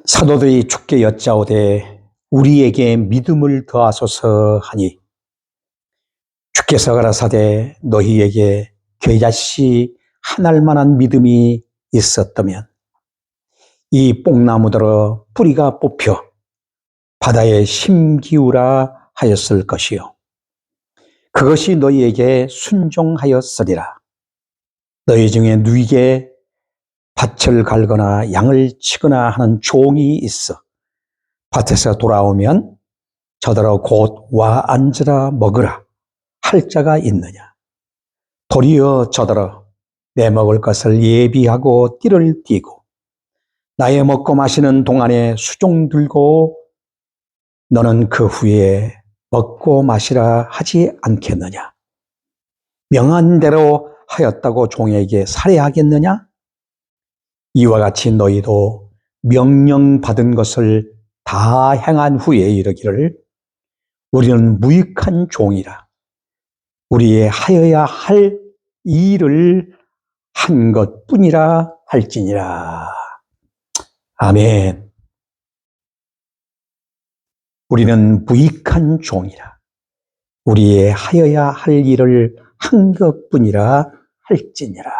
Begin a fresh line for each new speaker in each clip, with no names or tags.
사도들이 주께 여짜오되 우리에게 믿음을 더하소서 하니 주께서 가라사대 너희에게 겨자씨 한 알만한 믿음이 있었다면 이 뽕나무더러 뿌리가 뽑혀 바다에 심기우라 하였을 것이요 그것이 너희에게 순종하였으리라. 너희 중에 누이게 밭을 갈거나 양을 치거나 하는 종이 있어 밭에서 돌아오면 저더러 곧 와 앉으라 먹으라 할 자가 있느냐. 도리어 저더러 내 먹을 것을 예비하고 띠를 띠고 나의 먹고 마시는 동안에 수종 들고 너는 그 후에 먹고 마시라 하지 않겠느냐. 명한 대로 하였다고 종에게 살해하겠느냐. 이와 같이 너희도 명령받은 것을 다 행한 후에 이르기를 우리는 무익한 종이라. 우리의 하여야 할 일을 한 것뿐이라 할지니라. 아멘. 우리는 무익한 종이라. 우리의 하여야 할 일을 한 것뿐이라 할지니라.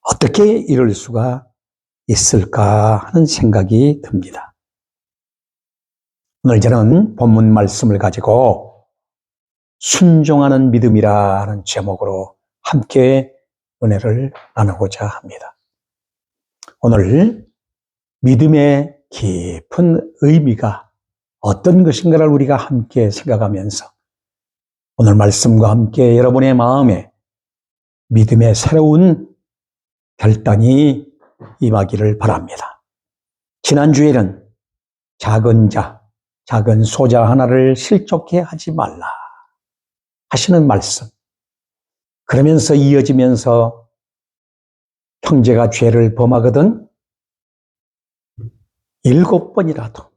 어떻게 이럴 수가 있을까 하는 생각이 듭니다. 오늘 저는 본문 말씀을 가지고 순종하는 믿음이라는 제목으로 함께 은혜를 나누고자 합니다. 오늘 믿음의 깊은 의미가 어떤 것인가를 우리가 함께 생각하면서 오늘 말씀과 함께 여러분의 마음에 믿음의 새로운 결단이 임하기를 바랍니다. 지난주에는 작은 소자 하나를 실족해 하지 말라 하시는 말씀. 그러면서 이어지면서 형제가 죄를 범하거든 7번이라도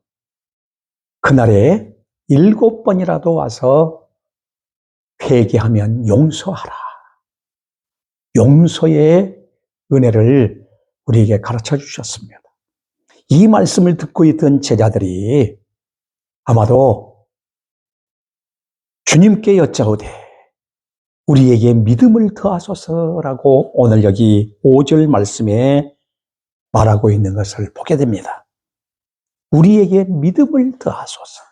그날에 7번이라도 와서 회개하면 용서하라. 용서의 은혜를 우리에게 가르쳐 주셨습니다. 이 말씀을 듣고 있던 제자들이 아마도 주님께 여짜오되 우리에게 믿음을 더하소서라고 오늘 여기 5절 말씀에 말하고 있는 것을 보게 됩니다. 우리에게 믿음을 더하소서.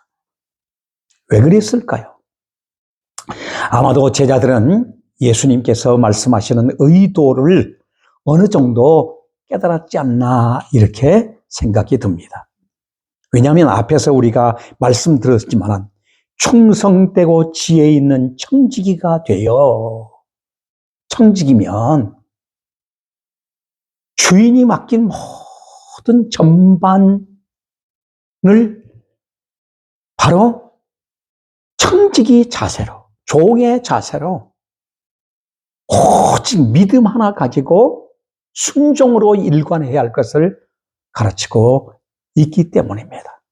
왜 그랬을까요? 아마도 제자들은 예수님께서 말씀하시는 의도를 어느 정도 깨달았지 않나 이렇게 생각이 듭니다. 왜냐하면 앞에서 우리가 말씀드렸지만 충성되고 지혜 있는 청지기가 되어 청지기면 주인이 맡긴 모든 전반을 바로 청지기 자세로 종의 자세로 오직 믿음 하나 가지고 순종으로 일관해야 할 것을 가르치고 있기 때문입니다.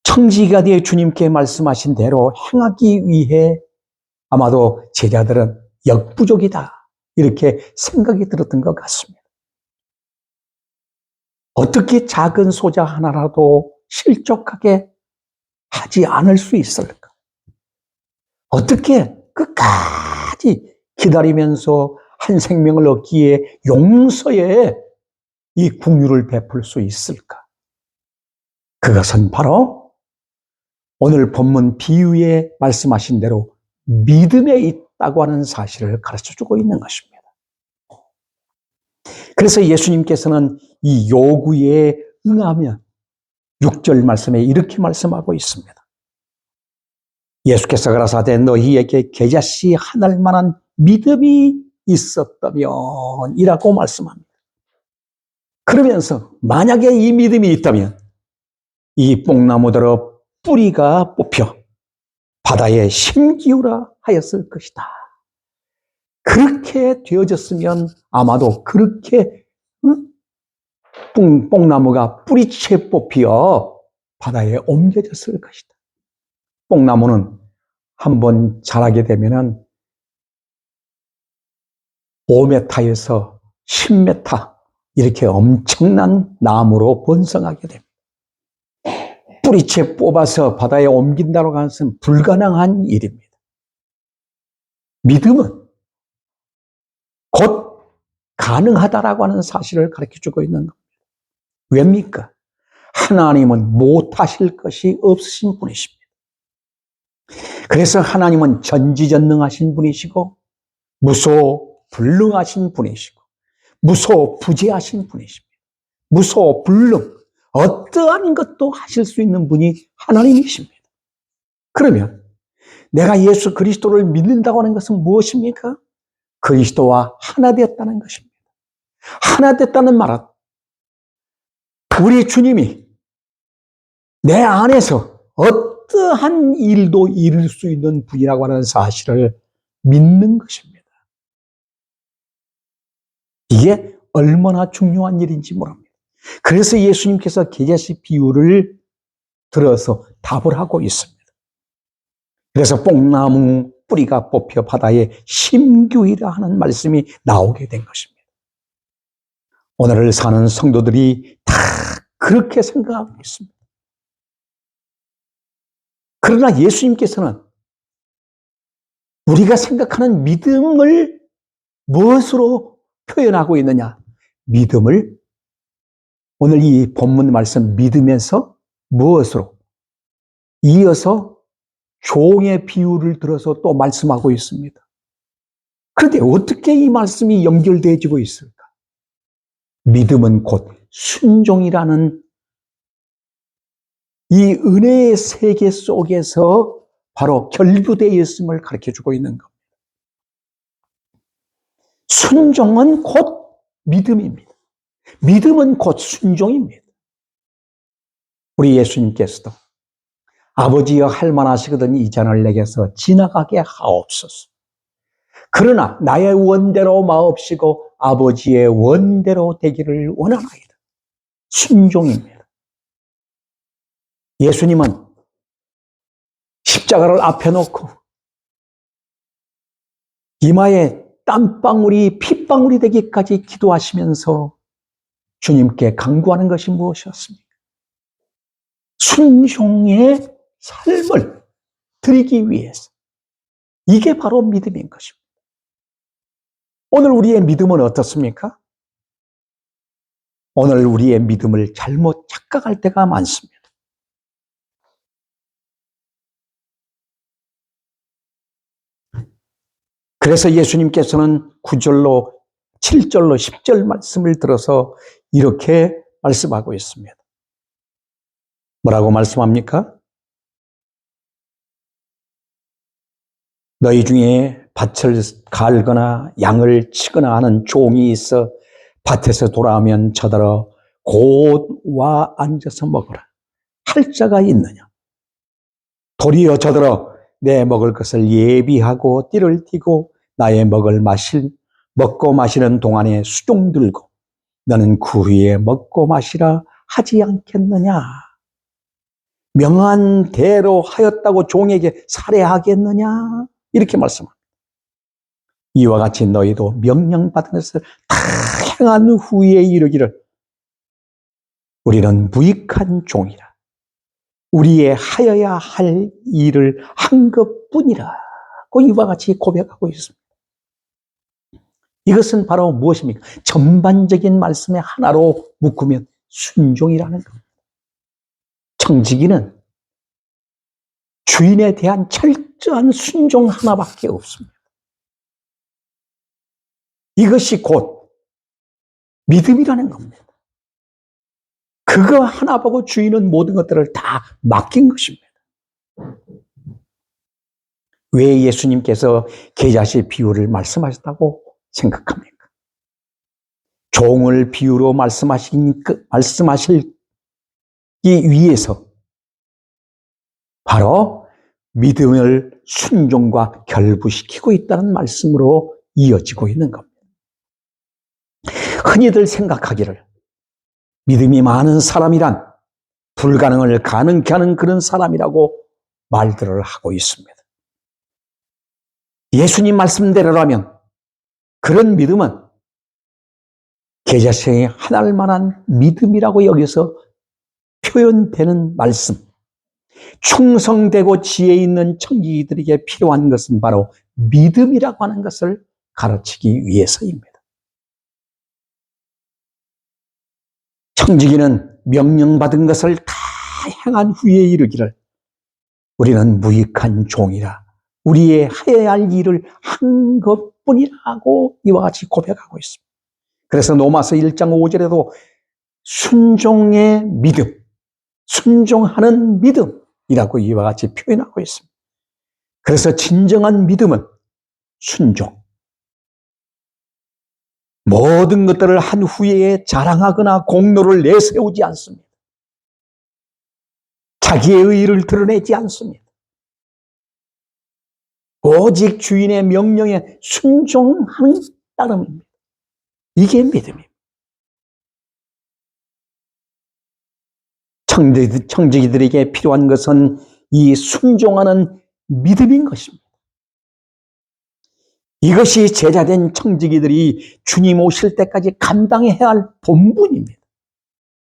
청지기가 되어 주님께 말씀하신 대로 행하기 위해 아마도 제자들은 역부족이다 이렇게 생각이 들었던 것 같습니다. 어떻게 작은 소자 하나라도 실족하게 하지 않을 수 있을까? 어떻게 끝까지 기다리면서 한 생명을 얻기에 용서에 이 긍휼을 베풀 수 있을까? 그것은 바로 오늘 본문 비유에 말씀하신 대로 믿음에 있다고 하는 사실을 가르쳐주고 있는 것입니다. 그래서 예수님께서는 이 요구에 응하며 6절 말씀에 이렇게 말씀하고 있습니다. 예수께서 가라사대 너희에게 겨자씨 한 알만한 믿음이 있었다면 이라고 말씀합니다. 그러면서 만약에 이 믿음이 있다면 이 뽕나무더러 뿌리가 뽑혀 바다에 심기우라 하였을 것이다. 그렇게 되어졌으면 아마도 그렇게 뽕나무가 뿌리채 뽑혀 바다에 옮겨졌을 것이다. 뽕나무는 한번 자라게 되면은 5m에서 10m 이렇게 엄청난 나무로 번성하게 됩니다. 뿌리채 뽑아서 바다에 옮긴다고 하는 것은 불가능한 일입니다. 믿음은 곧 가능하다라고 하는 사실을 가르쳐주고 있는 겁니다. 왜입니까? 하나님은 못하실 것이 없으신 분이십니다. 그래서 하나님은 전지전능하신 분이시고 무소불능하신 분이시고 무소부재하신 분이십니다. 무소불능, 어떠한 것도 하실 수 있는 분이 하나님이십니다. 그러면 내가 예수 그리스도를 믿는다고 하는 것은 무엇입니까? 그리스도와 하나 되었다는 것입니다. 하나 됐다는 말은 우리 주님이 내 안에서 어떠한 일도 이룰 수 있는 분이라고 하는 사실을 믿는 것입니다. 이게 얼마나 중요한 일인지 모릅니다. 그래서 예수님께서 계자씨 비유를 들어서 답을 하고 있습니다. 그래서 뽕나무 뿌리가 뽑혀 바다에 심규이라 하는 말씀이 나오게 된 것입니다. 오늘을 사는 성도들이 다 그렇게 생각하고 있습니다. 그러나 예수님께서는 우리가 생각하는 믿음을 무엇으로 표현하고 있느냐? 믿음을 오늘 이 본문 말씀 믿으면서 무엇으로? 이어서 종의 비유를 들어서 또 말씀하고 있습니다. 그런데 어떻게 이 말씀이 연결되어지고 있을까? 믿음은 곧 순종이라는 이 은혜의 세계 속에서 바로 결부되어 있음을 가르쳐주고 있는 겁니다. 순종은 곧 믿음입니다. 믿음은 곧 순종입니다. 우리 예수님께서도 아버지여 할만하시거든 이 잔을 내게서 지나가게 하옵소서. 그러나 나의 원대로 마옵시고 아버지의 원대로 되기를 원하나이다. 순종입니다. 예수님은 십자가를 앞에 놓고 이마에 땀방울이 핏방울이 되기까지 기도하시면서 주님께 간구하는 것이 무엇이었습니까? 순종의 삶을 드리기 위해서. 이게 바로 믿음인 것입니다. 오늘 우리의 믿음은 어떻습니까? 오늘 우리의 믿음을 잘못 착각할 때가 많습니다. 그래서 예수님께서는 9절로 7절로 10절 말씀을 들어서 이렇게 말씀하고 있습니다. 뭐라고 말씀합니까? 너희 중에 밭을 갈거나 양을 치거나 하는 종이 있어 밭에서 돌아오면 저더러 곧 와 앉아서 먹으라 할 자가 있느냐? 도리어 저더러 내 먹을 것을 예비하고 띠를 띠고 나의 먹고 마시는 동안에 수종 들고 너는 그 후에 먹고 마시라 하지 않겠느냐? 명한 대로 하였다고 종에게 살해하겠느냐? 이렇게 말씀합니다. 이와 같이 너희도 명령받은 것을 다 행한 후에 이르기를 우리는 무익한 종이라. 우리의 하여야 할 일을 한 것뿐이라고 이와 같이 고백하고 있습니다. 이것은 바로 무엇입니까? 전반적인 말씀의 하나로 묶으면 순종이라는 겁니다. 청지기는 주인에 대한 철저한 순종 하나밖에 없습니다. 이것이 곧 믿음이라는 겁니다. 그거 하나 보고 주인은 모든 것들을 다 맡긴 것입니다. 왜 예수님께서 계자씨 비유를 말씀하셨다고 생각합니까? 종을 비유로 말씀하시기 위해서 바로 믿음을 순종과 결부시키고 있다는 말씀으로 이어지고 있는 겁니다. 흔히들 생각하기를 믿음이 많은 사람이란 불가능을 가능케 하는 그런 사람이라고 말들을 하고 있습니다. 예수님 말씀대로라면 그런 믿음은 계자성이 하나할 만한 믿음이라고 여기서 표현되는 말씀. 충성되고 지혜 있는 청지기들에게 필요한 것은 바로 믿음이라고 하는 것을 가르치기 위해서입니다. 청지기는 명령받은 것을 다 행한 후에 이르기를 우리는 무익한 종이라 우리의 해야 할 일을 한 것뿐이라고 이와 같이 고백하고 있습니다. 그래서 로마서 1장 5절에도 순종의 믿음, 순종하는 믿음이라고 이와 같이 표현하고 있습니다. 그래서 진정한 믿음은 순종. 모든 것들을 한 후에 자랑하거나 공로를 내세우지 않습니다. 자기의 의의를 드러내지 않습니다. 오직 주인의 명령에 순종하는 따름입니다. 이게 믿음입니다. 청지기들에게 필요한 것은 이 순종하는 믿음인 것입니다. 이것이 제자된 청지기들이 주님 오실 때까지 감당해야 할 본분입니다.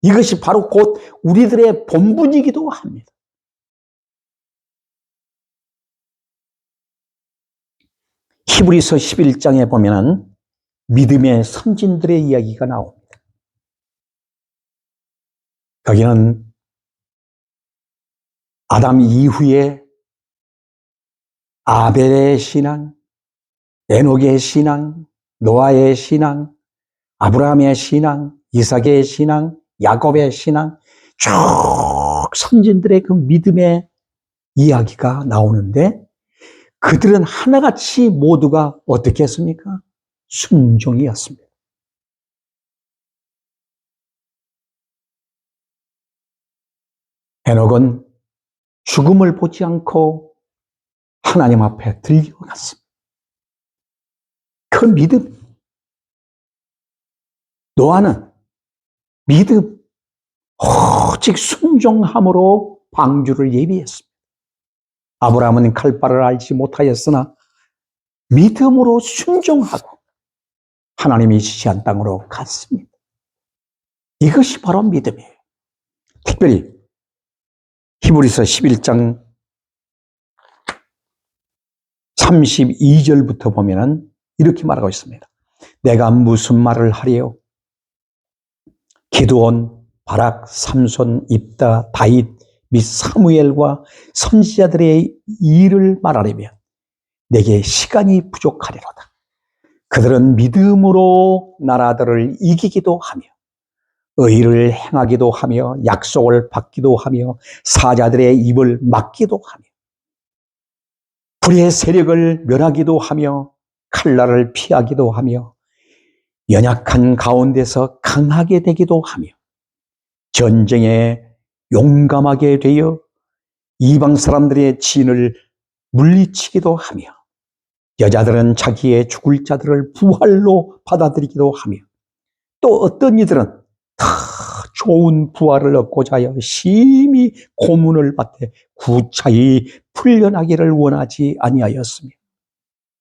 이것이 바로 곧 우리들의 본분이기도 합니다. 히브리서 11장에 보면은 믿음의 선진들의 이야기가 나옵니다. 거기는 아담 이후에 아벨의 신앙, 에녹의 신앙, 노아의 신앙, 아브라함의 신앙, 이삭의 신앙, 야곱의 신앙, 쭉 선진들의 그 믿음의 이야기가 나오는데 그들은 하나같이 모두가 어떻게 했습니까? 순종이었습니다. 에녹은 죽음을 보지 않고 하나님 앞에 들려갔습니다. 그 믿음. 노아는 믿음, 오직 순종함으로 방주를 예비했습니다. 아브라함은 칼바를 알지 못하였으나 믿음으로 순종하고 하나님이 지시한 땅으로 갔습니다. 이것이 바로 믿음이에요. 특별히 히브리서 11장 32절부터 보면은 이렇게 말하고 있습니다. 내가 무슨 말을 하리요? 기드온, 바락, 삼손, 입다, 다윗 및 사무엘과 선지자들의 일을 말하려면 내게 시간이 부족하리로다. 그들은 믿음으로 나라들을 이기기도 하며 의를 행하기도 하며 약속을 받기도 하며 사자들의 입을 막기도 하며 불의 세력을 멸하기도 하며 칼날을 피하기도 하며 연약한 가운데서 강하게 되기도 하며 전쟁에 용감하게 되어 이방 사람들의 진을 물리치기도 하며 여자들은 자기의 죽을 자들을 부활로 받아들이기도 하며 또 어떤 이들은 더 좋은 부활을 얻고자 하여 심히 고문을 받되 구차히 풀려나기를 원하지 아니하였으며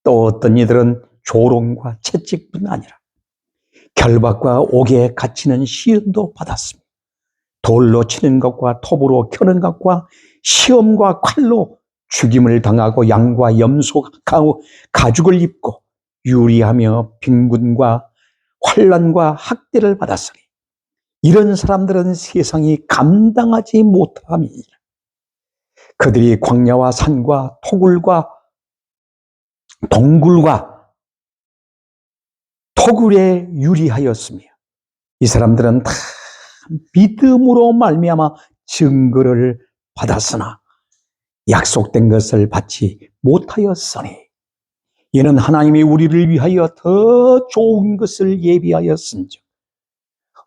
또 어떤 이들은 조롱과 채찍뿐 아니라 결박과 옥에 갇히는 시련도 받았습니다. 돌로 치는 것과 톱으로 켜는 것과 시험과 칼로 죽임을 당하고 양과 염소 가죽을 입고 유리하며 빈군과 환난과 학대를 받았으니 이런 사람들은 세상이 감당하지 못함이니라. 그들이 광야와 산과 토굴과 동굴과 토굴에 유리하였으며 이 사람들은 다 믿음으로 말미암아 증거를 받았으나 약속된 것을 받지 못하였으니 이는 하나님이 우리를 위하여 더 좋은 것을 예비하였은즉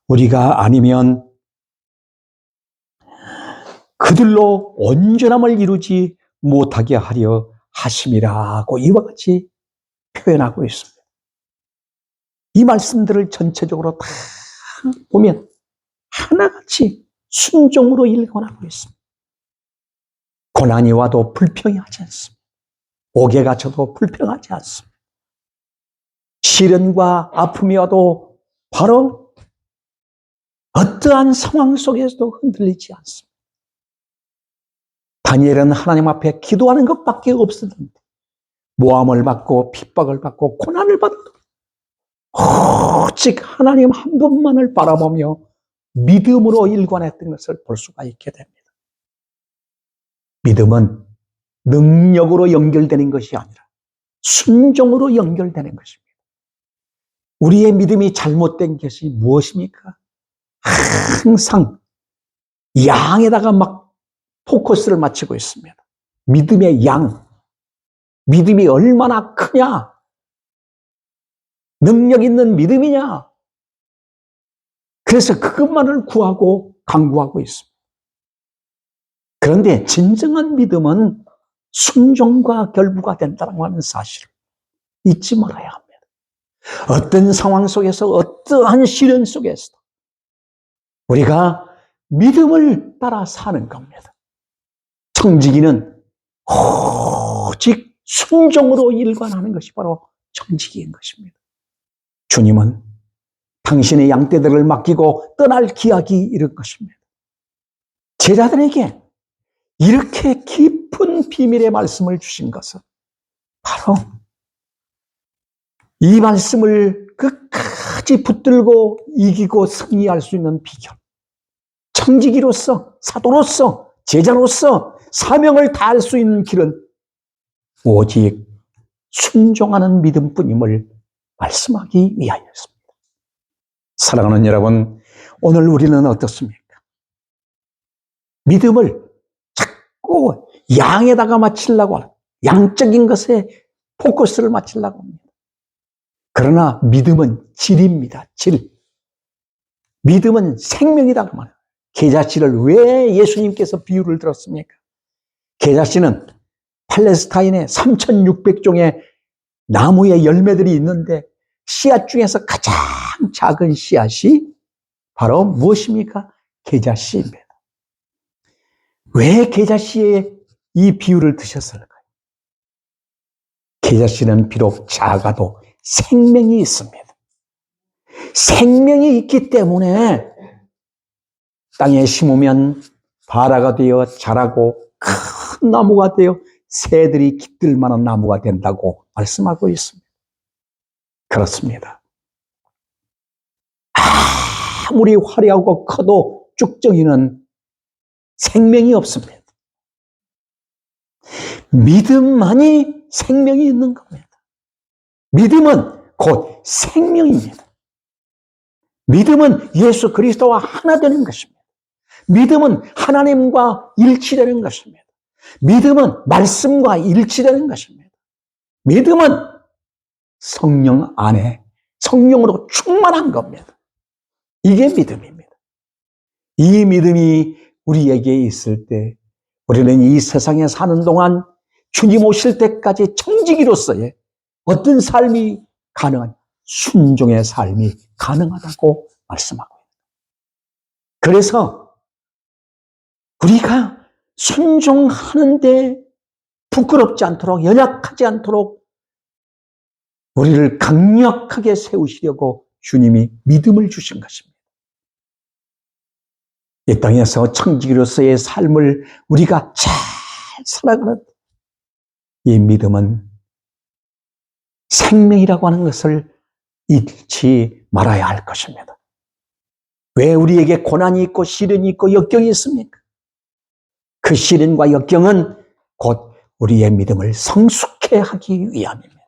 우리가 아니면 그들로 온전함을 이루지 못하게 하려 하심이라고 이와 같이 표현하고 있습니다. 이 말씀들을 전체적으로 다 보면 하나같이 순종으로 일관하고 있습니다. 고난이 와도 불평하지 않습니다. 옥에 갇혀도 불평하지 않습니다. 시련과 아픔이 와도 바로 어떠한 상황 속에서도 흔들리지 않습니다. 다니엘은 하나님 앞에 기도하는 것밖에 없었는데 모함을 받고 핍박을 받고 고난을 받고 오직 하나님 한 분만을 바라보며 믿음으로 일관했던 것을 볼 수가 있게 됩니다. 믿음은 능력으로 연결되는 것이 아니라 순종으로 연결되는 것입니다. 우리의 믿음이 잘못된 것이 무엇입니까? 항상 양에다가 막 포커스를 맞추고 있습니다. 믿음의 양, 믿음이 얼마나 크냐, 능력 있는 믿음이냐. 그래서 그것만을 구하고 강구하고 있습니다. 그런데 진정한 믿음은 순종과 결부가 된다고 하는 사실을 잊지 말아야 합니다. 어떤 상황 속에서 어떠한 시련 속에서도 우리가 믿음을 따라 사는 겁니다. 청지기는 오직 순종으로 일관하는 것이 바로 청지기인 것입니다. 주님은 당신의 양떼들을 맡기고 떠날 기약이 이른 것입니다. 제자들에게 이렇게 깊은 비밀의 말씀을 주신 것은 바로 이 말씀을 끝까지 붙들고 이기고 승리할 수 있는 비결. 청지기로서, 사도로서, 제자로서 사명을 다할 수 있는 길은 오직 순종하는 믿음뿐임을 말씀하기 위하였습니다. 사랑하는 여러분, 오늘 우리는 어떻습니까? 믿음을 자꾸 양에다가 맞추려고 하는, 양적인 것에 포커스를 맞추려고 합니다. 그러나 믿음은 질입니다. 질. 믿음은 생명이라고 말해요. 계자씨를 왜 예수님께서 비유를 들었습니까? 계자씨는 팔레스타인에 3,600종의 나무의 열매들이 있는데 씨앗 중에서 가장 작은 씨앗이 바로 무엇입니까? 계자씨입니다. 왜 계자씨의 이 비유를 드셨을까요? 계자씨는 비록 작아도 생명이 있습니다. 생명이 있기 때문에 땅에 심으면 바라가 되어 자라고 큰 나무가 되어 새들이 깃들 만한 나무가 된다고 말씀하고 있습니다. 그렇습니다. 아무리 화려하고 커도 쭉정이는 생명이 없습니다. 믿음만이 생명이 있는 겁니다. 믿음은 곧 생명입니다. 믿음은 예수 그리스도와 하나 되는 것입니다. 믿음은 하나님과 일치되는 것입니다. 믿음은 말씀과 일치되는 것입니다. 믿음은 성령 안에 성령으로 충만한 겁니다. 이게 믿음입니다. 이 믿음이 우리에게 있을 때 우리는 이 세상에 사는 동안 주님 오실 때까지 청지기로서의 어떤 삶이 가능한 순종의 삶이 가능하다고 말씀하고 있습니다. 그래서 우리가 순종하는데 부끄럽지 않도록 연약하지 않도록 우리를 강력하게 세우시려고 주님이 믿음을 주신 것입니다. 이 땅에서 청지기로서의 삶을 우리가 잘 살아가는 이 믿음은 생명이라고 하는 것을 잊지 말아야 할 것입니다. 왜 우리에게 고난이 있고 시련이 있고 역경이 있습니까? 그 시련과 역경은 곧 우리의 믿음을 성숙해 하기 위함입니다.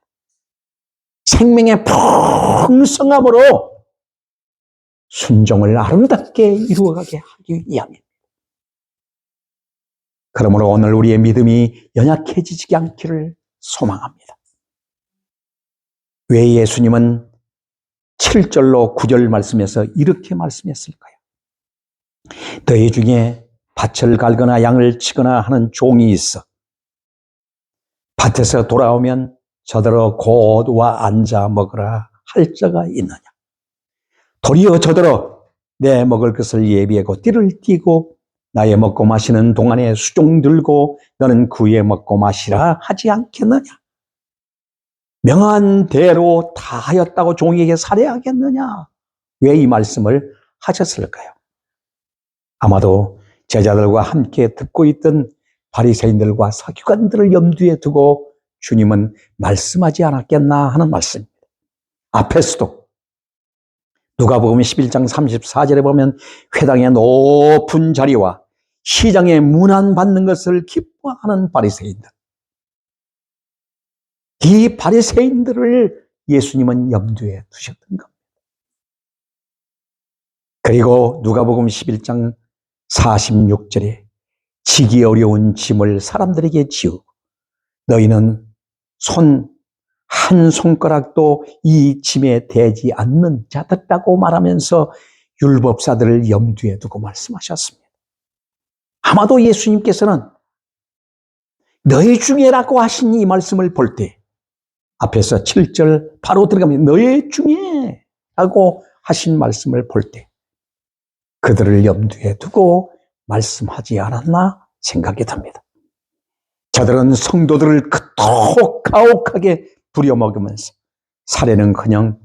생명의 풍성함으로 순종을 아름답게 이루어가게 하기 위함입니다. 그러므로 오늘 우리의 믿음이 연약해지지 않기를 소망합니다. 왜 예수님은 7절로 9절 말씀에서 이렇게 말씀했을까요? 너희 중에 밭을 갈거나 양을 치거나 하는 종이 있어 밭에서 돌아오면 저더러 곧 와 앉아 먹으라 할 자가 있느냐? 도리어 저더러 내 먹을 것을 예비하고 띠를 띠고 나의 먹고 마시는 동안에 수종 들고 너는 그의 먹고 마시라 하지 않겠느냐? 명한 대로 다 하였다고 종에게 살해하겠느냐? 왜 이 말씀을 하셨을까요? 아마도 제자들과 함께 듣고 있던 바리새인들과 서기관들을 염두에 두고 주님은 말씀하지 않았겠나 하는 말씀입니다. 앞에서도 누가복음 11장 34절에 보면 회당의 높은 자리와 시장의 문안 받는 것을 기뻐하는 바리새인들, 이 바리새인들을 예수님은 염두에 두셨던 겁니다. 그리고 누가복음 11장 46절에 지기 어려운 짐을 사람들에게 지우고 너희는 한 손가락도 이 짐에 대지 않는 자들이라고 말하면서 율법사들을 염두에 두고 말씀하셨습니다. 아마도 예수님께서는 너희 중에라고 하신 이 말씀을 볼 때 앞에서 7절 바로 들어가면 너희 중에 라고 하신 말씀을 볼 때 그들을 염두에 두고 말씀하지 않았나 생각이 듭니다. 저들은 성도들을 그토록 가혹하게 부려먹으면서 사례는커녕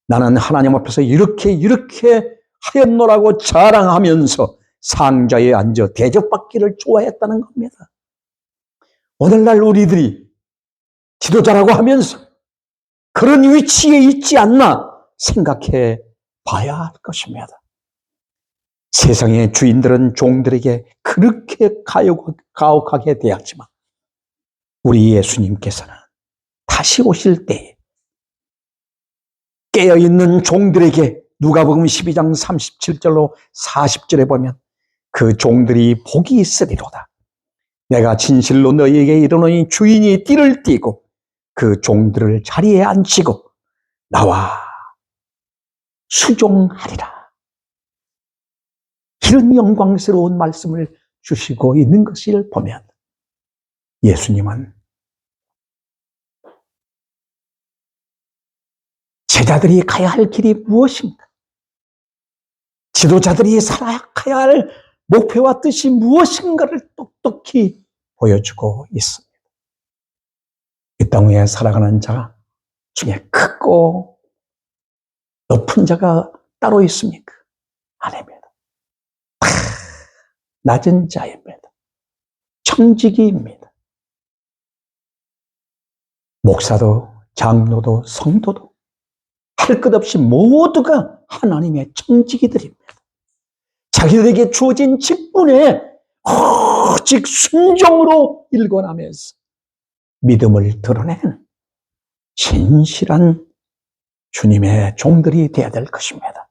나는 하나님 앞에서 이렇게 하였노라고 자랑하면서 상자에 앉아 대접받기를 좋아했다는 겁니다. 오늘날 우리들이 지도자라고 하면서 그런 위치에 있지 않나 생각해 봐야 할 것입니다. 세상의 주인들은 종들에게 그렇게 가혹하게 대하지만 우리 예수님께서는 다시 오실 때에 깨어있는 종들에게 누가복음 12장 37절로 40절에 보면 그 종들이 복이 있으리로다. 내가 진실로 너희에게 이르노니 주인이 띠를 띠고 그 종들을 자리에 앉히고 나와 수종하리라. 이런 영광스러운 말씀을 주시고 있는 것을 보면 예수님은 제자들이 가야 할 길이 무엇인가? 지도자들이 살아가야 할 목표와 뜻이 무엇인가를 똑똑히 보여주고 있습니다. 이 땅 위에 살아가는 자 중에 크고 높은 자가 따로 있습니까? 아닙니다. 다 낮은 자입니다. 청지기입니다. 목사도 장로도 성도도 할 것 없이 모두가 하나님의 청지기들입니다. 자기들에게 주어진 직분에 오직 순종으로 일관하면서 믿음을 드러내는 진실한 주님의 종들이 되어야 될 것입니다.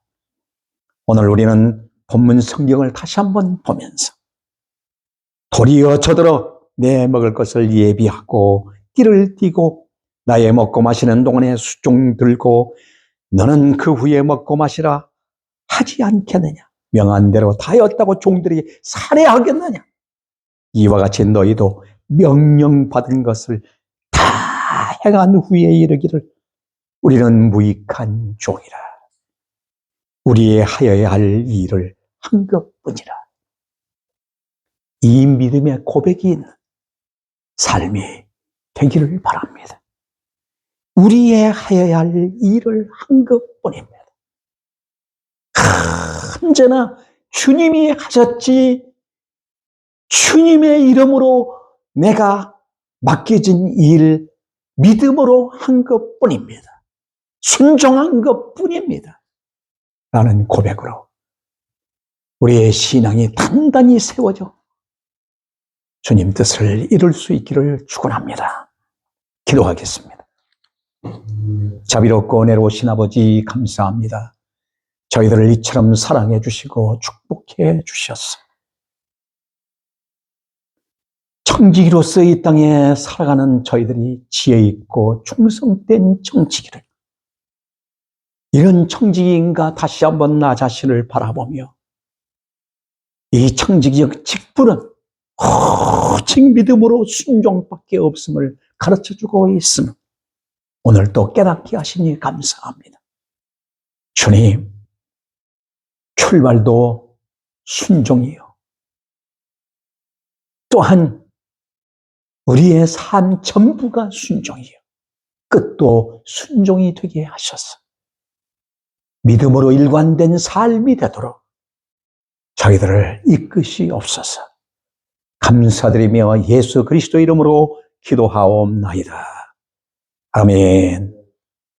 오늘 우리는 본문 성경을 다시 한번 보면서 도리어 저들어 내 먹을 것을 예비하고 띠를 띠고 나의 먹고 마시는 동안에 수종 들고 너는 그 후에 먹고 마시라 하지 않겠느냐. 명한 대로 다 하였다고 종들이 살해하겠느냐. 이와 같이 너희도 명령받은 것을 다 행한 후에 이르기를 우리는 무익한 종이라. 우리의 하여야 할 일을 한 것뿐이라. 이 믿음의 고백이 있는 삶이 되기를 바랍니다. 우리의 하여야 할 일을 한 것뿐입니다. 언제나 주님이 하셨지 주님의 이름으로 내가 맡겨진 일 믿음으로 한 것뿐입니다. 순종한 것뿐입니다. 라는 고백으로 우리의 신앙이 단단히 세워져 주님 뜻을 이룰 수 있기를 축원합니다. 기도하겠습니다. 자비롭고 은혜로우신 아버지 감사합니다. 저희들을 이처럼 사랑해 주시고 축복해 주셨어. 청지기로서 이 땅에 살아가는 저희들이 지혜 있고 충성된 청지기를 이런 청지기인가 다시 한번 나 자신을 바라보며 이 청지기적 직분은 오직 믿음으로 순종밖에 없음을 가르쳐주고 있으며 오늘 또 깨닫게 하시니 감사합니다. 주님, 출발도 순종이요. 또한 우리의 삶 전부가 순종이요. 끝도 순종이 되게 하셔서 믿음으로 일관된 삶이 되도록 저희들을 이끄시옵소서. 감사드리며 예수 그리스도 이름으로 기도하옵나이다. 아멘.